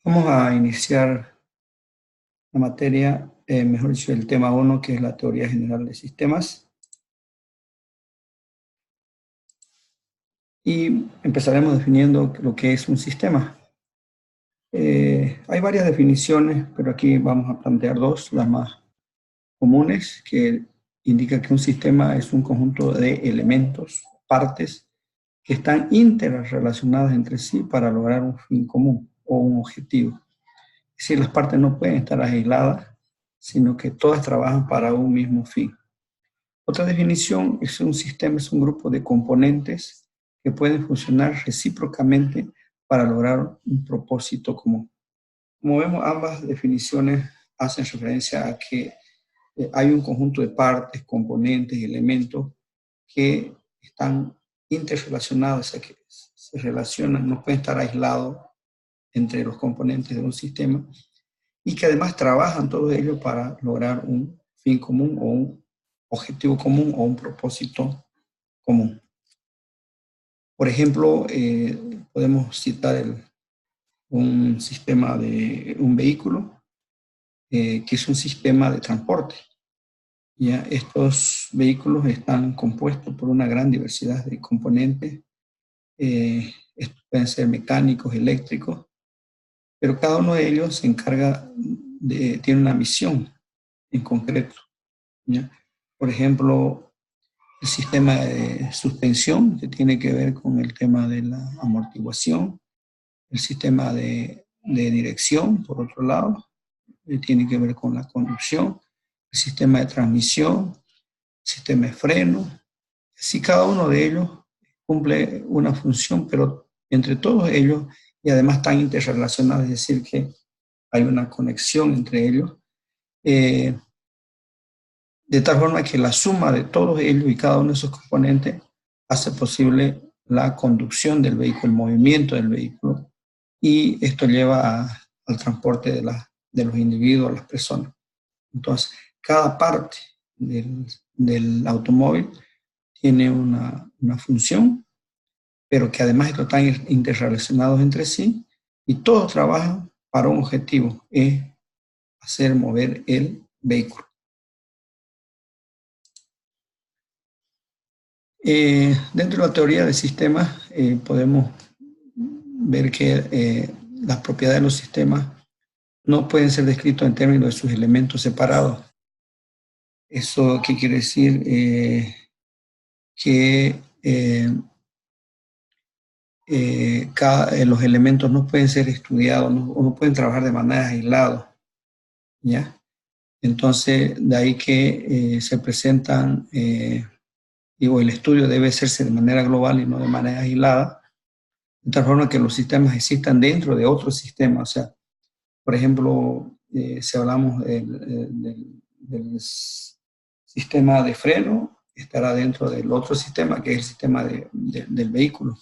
Vamos a iniciar la materia, mejor dicho, el tema 1, que es la teoría general de sistemas. Y empezaremos definiendo lo que es un sistema. Hay varias definiciones, pero aquí vamos a plantear dos, las más comunes, que indican que un sistema es un conjunto de elementos, partes, que están interrelacionadas entre sí para lograr un fin común o un objetivo. Es decir, las partes no pueden estar aisladas, sino que todas trabajan para un mismo fin. Otra definición es un sistema, es un grupo de componentes que pueden funcionar recíprocamente para lograr un propósito común. Como vemos, ambas definiciones hacen referencia a que hay un conjunto de partes, componentes, elementos que están interrelacionados, o sea, que se relacionan, no pueden estar aislados entre los componentes de un sistema y que además trabajan todos ellos para lograr un fin común o un objetivo común o un propósito común. Por ejemplo, podemos citar un sistema de un vehículo, que es un sistema de transporte. ¿Ya? Estos vehículos están compuestos por una gran diversidad de componentes, pueden ser mecánicos, eléctricos, pero cada uno de ellos se encarga tiene una misión en concreto. ¿Ya? Por ejemplo, el sistema de suspensión, que tiene que ver con el tema de la amortiguación, el sistema de dirección, por otro lado, que tiene que ver con la conducción, el sistema de transmisión, el sistema de freno. Así cada uno de ellos cumple una función, pero entre todos ellos, y además están interrelacionados, es decir, que hay una conexión entre ellos, de tal forma que la suma de todos ellos y cada uno de esos componentes hace posible la conducción del vehículo, el movimiento del vehículo, y esto lleva al transporte de los individuos, las personas. Entonces, cada parte del automóvil tiene una función, pero que además están interrelacionados entre sí, y todos trabajan para un objetivo, es hacer mover el vehículo. Dentro de la teoría de sistemas podemos ver que las propiedades de los sistemas no pueden ser descritos en términos de sus elementos separados. ¿Eso qué quiere decir? Que los elementos no pueden ser estudiados, no pueden trabajar de manera aislada, ¿ya? Entonces, de ahí que se presentan, el estudio debe hacerse de manera global y no de manera aislada, de tal forma que los sistemas existan dentro de otros sistemas. O sea, por ejemplo, si hablamos del sistema de freno, estará dentro del otro sistema, que es el sistema del vehículo.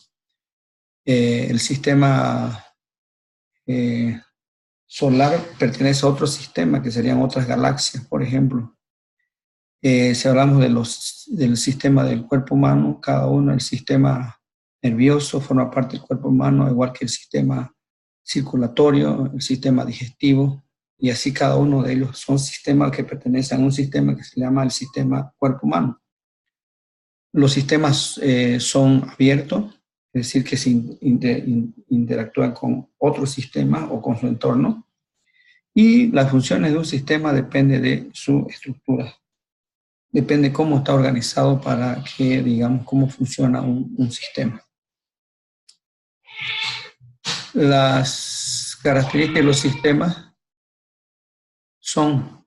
El sistema solar pertenece a otro sistema, que serían otras galaxias, por ejemplo. Si hablamos del sistema del cuerpo humano, cada uno, el sistema nervioso forma parte del cuerpo humano, igual que el sistema circulatorio, el sistema digestivo, y así cada uno de ellos son sistemas que pertenecen a un sistema que se llama el sistema cuerpo humano. Los sistemas son abiertos, es decir, que se interactúan con otros sistemas o con su entorno, y las funciones de un sistema dependen de su estructura. Depende cómo está organizado para que, digamos, cómo funciona un sistema. Las características de los sistemas son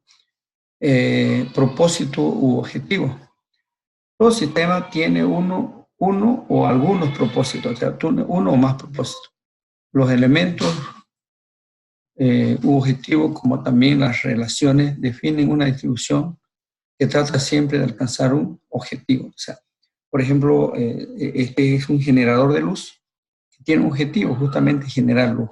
propósito u objetivo. Todo sistema tiene uno o algunos propósitos, o sea, uno o más propósitos. Los elementos u objetivos, como también las relaciones, definen una distribución que trata siempre de alcanzar un objetivo. O sea, por ejemplo, este es un generador de luz que tiene un objetivo, justamente generar luz.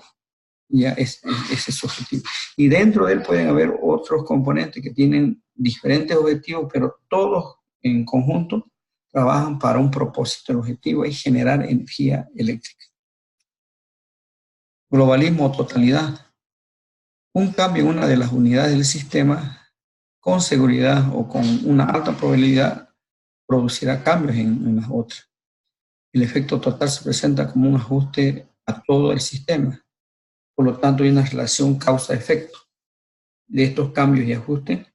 Ya ese es su objetivo. Y dentro de él pueden haber otros componentes que tienen diferentes objetivos, pero todos en conjunto trabajan para un propósito. El objetivo es generar energía eléctrica. Globalismo o totalidad. Un cambio en una de las unidades del sistema, con seguridad o con una alta probabilidad, producirá cambios en las otras. El efecto total se presenta como un ajuste a todo el sistema. Por lo tanto, hay una relación causa-efecto. De estos cambios y ajustes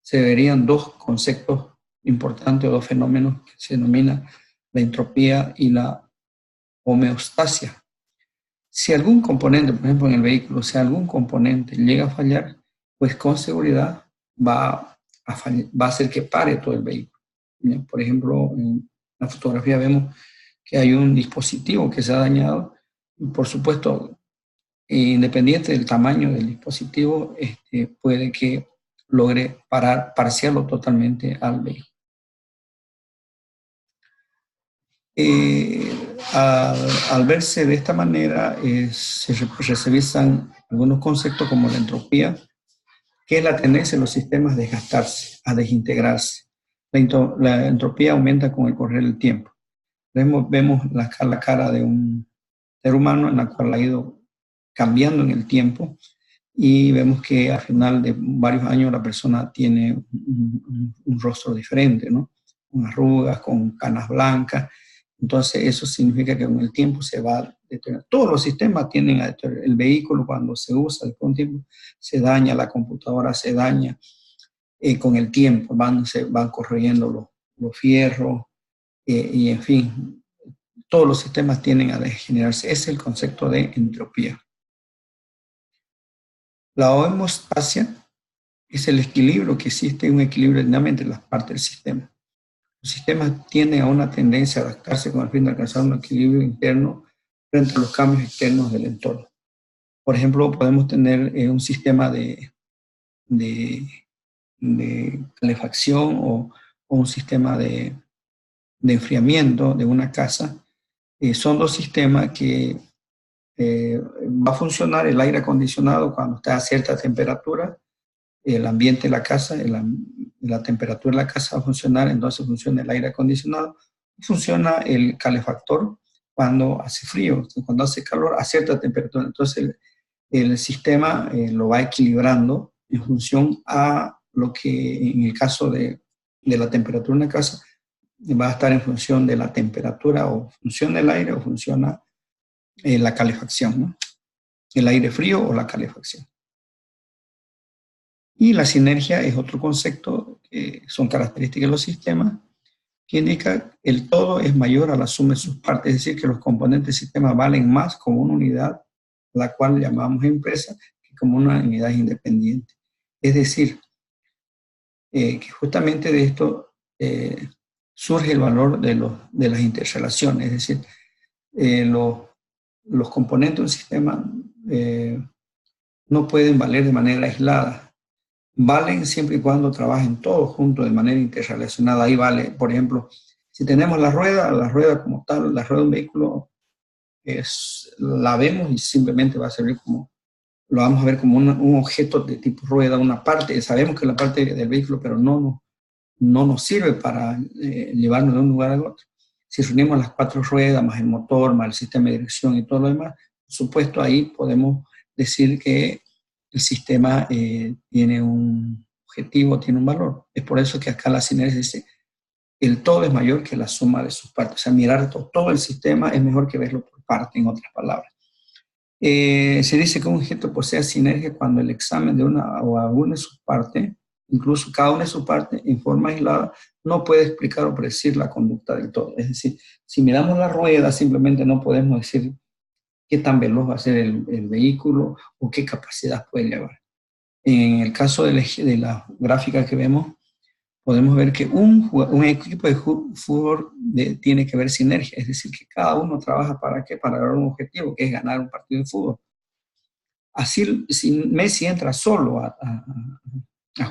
se verían dos conceptos importantes o dos fenómenos que se denominan la entropía y la homeostasia. Si algún componente, por ejemplo en el vehículo, si algún componente llega a fallar, pues con seguridad va a hacer que pare todo el vehículo. Por ejemplo, en la fotografía vemos que hay un dispositivo que se ha dañado y por supuesto, independiente del tamaño del dispositivo, puede que logre parciarlo totalmente al vehículo. Al verse de esta manera, se revisan algunos conceptos como la entropía, que es la tendencia de los sistemas a desgastarse, a desintegrarse. La entropía aumenta con el correr del tiempo. Vemos la cara de un ser humano en la cual ha ido cambiando en el tiempo y vemos que al final de varios años la persona tiene un rostro diferente, ¿no? Con arrugas, con canas blancas. Entonces eso significa que con el tiempo se va a deteriorar. Todos los sistemas tienen a deteriorar. El vehículo cuando se usa después de un tiempo se daña, la computadora se daña con el tiempo, se van corroyendo los fierros y en fin, todos los sistemas tienden a degenerarse. Ese es el concepto de entropía. La homeostasia es el equilibrio que existe, un equilibrio dinámico entre las partes del sistema. Los sistemas tienden a una tendencia a adaptarse con el fin de alcanzar un equilibrio interno frente a los cambios externos del entorno. Por ejemplo, podemos tener un sistema de calefacción o un sistema de enfriamiento de una casa. Son dos sistemas que va a funcionar el aire acondicionado cuando está a cierta temperatura, el ambiente de la casa, la temperatura de la casa va a funcionar, entonces funciona el aire acondicionado, funciona el calefactor cuando hace frío, cuando hace calor a cierta temperatura. Entonces el sistema lo va equilibrando en función a lo que en el caso de la temperatura de una casa va a estar en función de la temperatura o funciona el aire o funciona la calefacción, ¿no? El aire frío o la calefacción. Y la sinergia es otro concepto que son características de los sistemas que indica el todo es mayor a la suma de sus partes, es decir, que los componentes del sistema valen más como una unidad, la cual llamamos empresa, que como una unidad independiente. Es decir, que justamente de esto surge el valor de las interrelaciones, es decir, los componentes de un sistema no pueden valer de manera aislada. Valen siempre y cuando trabajen todos juntos de manera interrelacionada. Ahí vale, por ejemplo, si tenemos la rueda como tal, la rueda de un vehículo, la vemos y simplemente va a servir como, lo vamos a ver como un objeto de tipo rueda, una parte, sabemos que es la parte del vehículo, pero no nos sirve para llevarnos de un lugar al otro. Si reunimos las cuatro ruedas, más el motor, más el sistema de dirección y todo lo demás, por supuesto ahí podemos decir que el sistema tiene un objetivo, tiene un valor. Es por eso que acá la sinergia dice, el todo es mayor que la suma de sus partes. O sea, mirar todo el sistema es mejor que verlo por parte, en otras palabras. Se dice que un objeto posee sinergia cuando el examen de una o alguna de sus partes, incluso cada una de sus partes, en forma aislada, no puede explicar o predecir la conducta del todo. Es decir, si miramos la rueda, simplemente no podemos decir qué tan veloz va a ser el vehículo o qué capacidad puede llevar. En el caso de la gráfica que vemos, podemos ver que un equipo de fútbol tiene que ver sinergia, es decir, que cada uno trabaja para qué, para lograr un objetivo, que es ganar un partido de fútbol. Así, si Messi entra solo a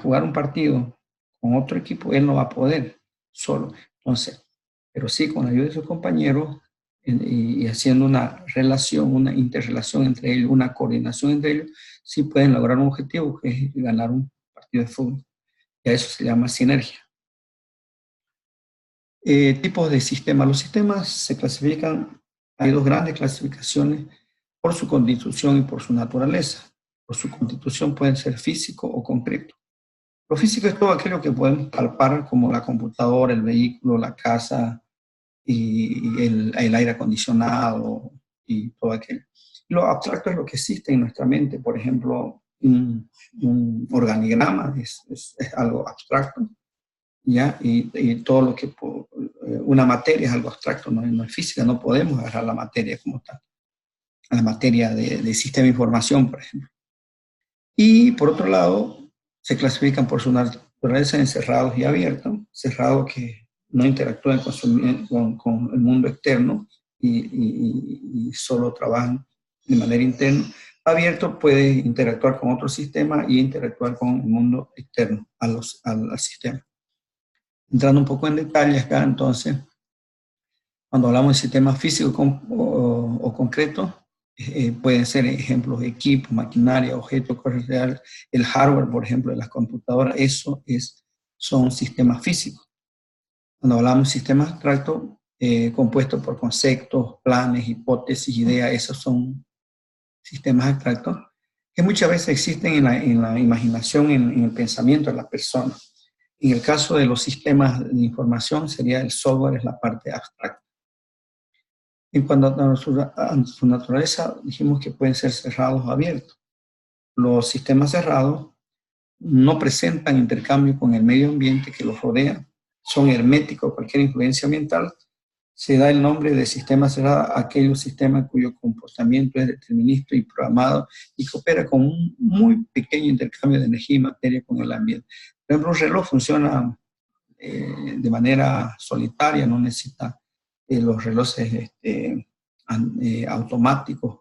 jugar un partido con otro equipo, él no va a poder solo. Entonces, pero sí con la ayuda de sus compañeros y haciendo una relación, una interrelación entre ellos, una coordinación entre ellos, sí pueden lograr un objetivo que es ganar un partido de fútbol. Y a eso se llama sinergia. Tipos de sistemas. Los sistemas se clasifican, hay dos grandes clasificaciones por su constitución y por su naturaleza. por su constitución pueden ser físico o concreto. Lo físico es todo aquello que podemos palpar, como la computadora, el vehículo, la casa y el aire acondicionado y todo aquello. Lo abstracto es lo que existe en nuestra mente. Por ejemplo, un organigrama es algo abstracto, ¿ya? Y todo lo que... Una materia es algo abstracto, no es física, no podemos agarrar la materia como tal, la materia de sistema de información, por ejemplo. Y por otro lado, se clasifican por su naturaleza en cerrados y abiertos. Cerrados que no interactúan con el mundo externo y solo trabajan de manera interna. Abierto puede interactuar con otro sistema y interactuar con el mundo externo al sistema. Entrando un poco en detalle acá, entonces, cuando hablamos de sistemas físicos o concretos, pueden ser ejemplos de equipos, maquinaria, objetos correales, el hardware, por ejemplo, de las computadoras, son sistemas físicos. Cuando hablamos de sistemas abstractos, compuestos por conceptos, planes, hipótesis, ideas, esos son sistemas abstractos que muchas veces existen en la imaginación, en el pensamiento de las personas. En el caso de los sistemas de información, sería el software, es la parte abstracta. En cuanto a su naturaleza, dijimos que pueden ser cerrados o abiertos. Los sistemas cerrados no presentan intercambio con el medio ambiente que los rodea, son herméticos a cualquier influencia ambiental. Se da el nombre de sistema cerrado a aquellos sistemas cuyo comportamiento es determinista y programado y que opera con un muy pequeño intercambio de energía y materia con el ambiente. Por ejemplo, un reloj funciona de manera solitaria, no necesita los relojes automáticos,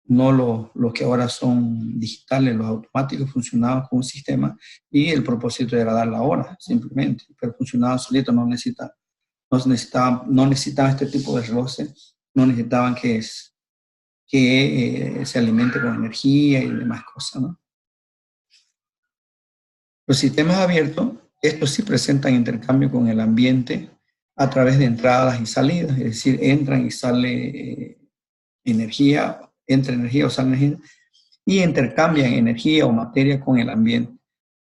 no los que ahora son digitales. Los automáticos funcionaban con un sistema y el propósito era dar la hora, simplemente, pero funcionaban solitos, no necesitaban este tipo de relojes, no necesitaban que se alimente con energía y demás cosas, ¿no? Los sistemas abiertos, estos sí presentan intercambio con el ambiente a través de entradas y salidas, es decir, entran y sale energía, entra energía o sale energía, y intercambian energía o materia con el ambiente.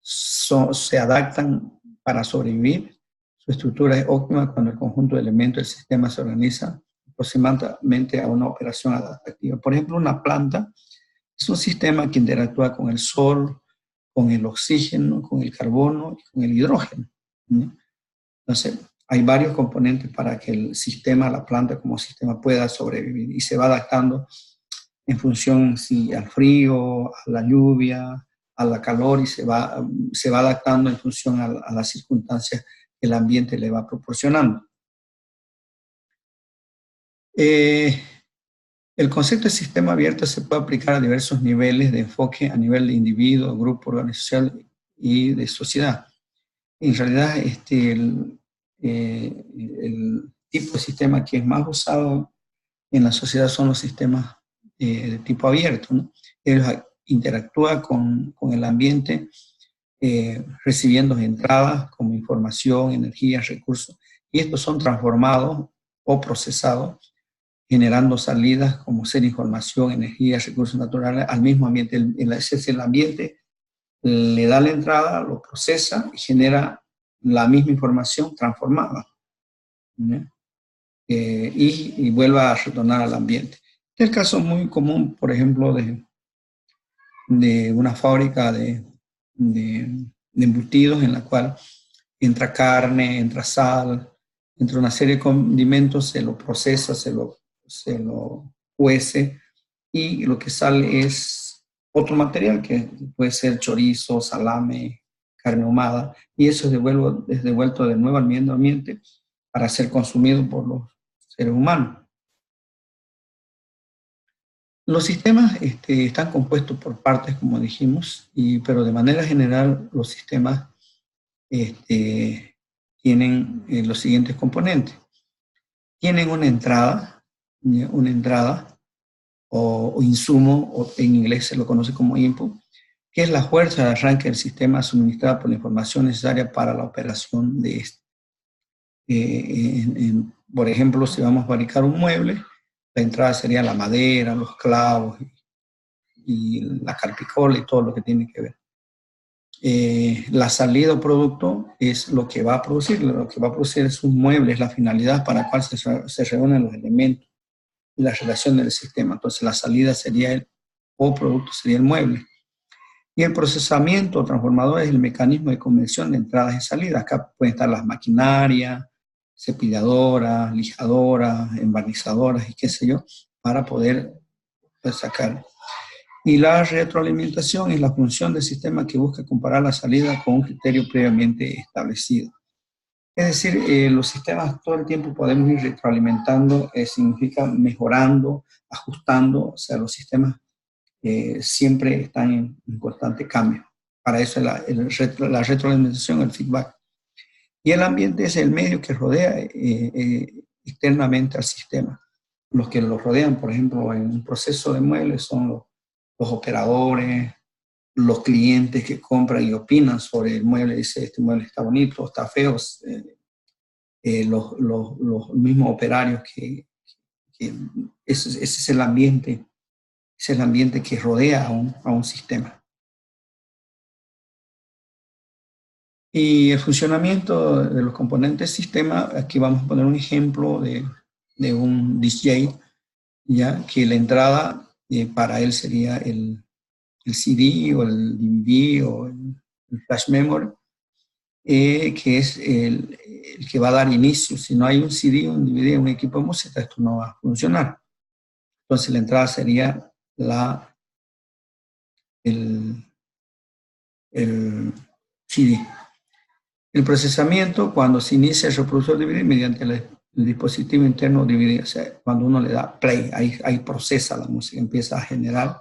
Se adaptan para sobrevivir. Su estructura es óptima cuando el conjunto de elementos del sistema se organiza aproximadamente a una operación adaptativa. Por ejemplo, una planta es un sistema que interactúa con el sol, con el oxígeno, con el carbono y con el hidrógeno, ¿no? Entonces, hay varios componentes para que el sistema, la planta como sistema pueda sobrevivir y se va adaptando en función al frío, a la lluvia, a la calor y se va adaptando en función a las circunstancias que el ambiente le va proporcionando. El concepto de sistema abierto se puede aplicar a diversos niveles de enfoque, a nivel de individuo, grupo, organización y de sociedad. En realidad, el tipo de sistema que es más usado en la sociedad son los sistemas de tipo abierto, ¿no? Ellos interactúan con el ambiente, recibiendo entradas como información, energía, recursos, y estos son transformados o procesados, generando salidas como ser información, energía, recursos naturales al mismo ambiente. El ambiente le da la entrada, lo procesa y genera la misma información transformada, ¿no? Y vuelve a retornar al ambiente. Este es el caso muy común, por ejemplo, de una fábrica de embutidos en la cual entra carne, entra sal, entra una serie de condimentos, se lo procesa, se lo cuece y lo que sale es otro material que puede ser chorizo, salame, carne ahumada, y eso es devuelto de nuevo al medio ambiente para ser consumido por los seres humanos. Los sistemas están compuestos por partes, como dijimos, pero de manera general los sistemas tienen los siguientes componentes. Tienen una entrada o insumo, o en inglés se lo conoce como input, que es la fuerza de arranque del sistema suministrada por la información necesaria para la operación de este. Por ejemplo, si vamos a fabricar un mueble, la entrada sería la madera, los clavos y la carpicola y todo lo que tiene que ver. La salida o producto es lo que va a producir. Lo que va a producir es un mueble, es la finalidad para la cual se reúnen los elementos y la relación del sistema. Entonces la salida sería o producto sería el mueble. Y el procesamiento transformador es el mecanismo de conversión de entradas y salidas. Acá pueden estar las maquinarias, cepilladoras, lijadoras, embarnizadoras y qué sé yo, para poder sacar. Y la retroalimentación es la función del sistema que busca comparar la salida con un criterio previamente establecido. Es decir, los sistemas todo el tiempo podemos ir retroalimentando, significa mejorando, ajustando, o sea, los sistemas siempre están en constante cambio. Para eso la retroalimentación, el feedback. Y el ambiente es el medio que rodea externamente al sistema. Los que lo rodean, por ejemplo, en un proceso de muebles son los operadores, los clientes que compran y opinan sobre el mueble, dice, este mueble está bonito, está feo, los mismos operarios que ese es el ambiente. Es el ambiente que rodea a un sistema. Y el funcionamiento de los componentes del sistema, aquí vamos a poner un ejemplo de un DJ, ya que la entrada para él sería el CD o el DVD o el flash memory, que es el que va a dar inicio. Si no hay un CD, un DVD, un equipo de música, esto no va a funcionar. Entonces la entrada sería el CD. El procesamiento, cuando se inicia el reproductor DVD mediante el dispositivo interno DVD, o sea, cuando uno le da play, ahí procesa la música, empieza a generar,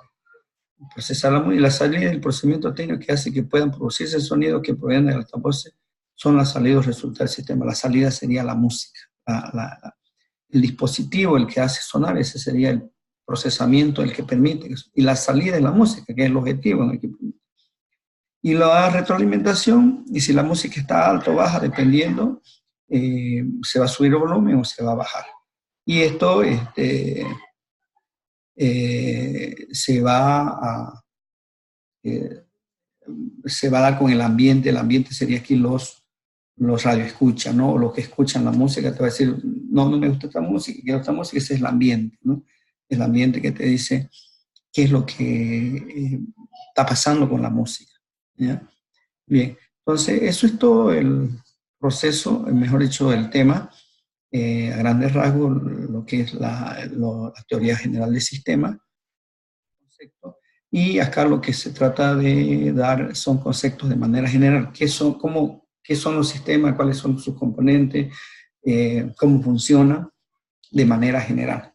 procesar la música, y la salida del procesamiento técnico que hace que puedan producirse sonidos que provienen del altavoz son las salidas resultados del sistema. La salida sería la música, el dispositivo, el que hace sonar, ese sería el procesamiento, el que permite, y la salida es la música, que es el objetivo en el que y la retroalimentación, y si la música está alta o baja, dependiendo, se va a subir el volumen o se va a bajar. Y esto se va a dar con el ambiente sería aquí los radioescuchas, ¿no? O los que escuchan la música, te va a decir, no me gusta esta música, quiero esta música, ese es el ambiente, ¿no? El ambiente que te dice qué es lo que está pasando con la música. ¿Ya? Bien, entonces eso es todo el proceso, mejor dicho, el tema, a grandes rasgos, lo que es la teoría general del sistema. Y acá lo que se trata de dar son conceptos de manera general. ¿Qué son los sistemas? ¿Cuáles son sus componentes? ¿Cómo funcionan? De manera general.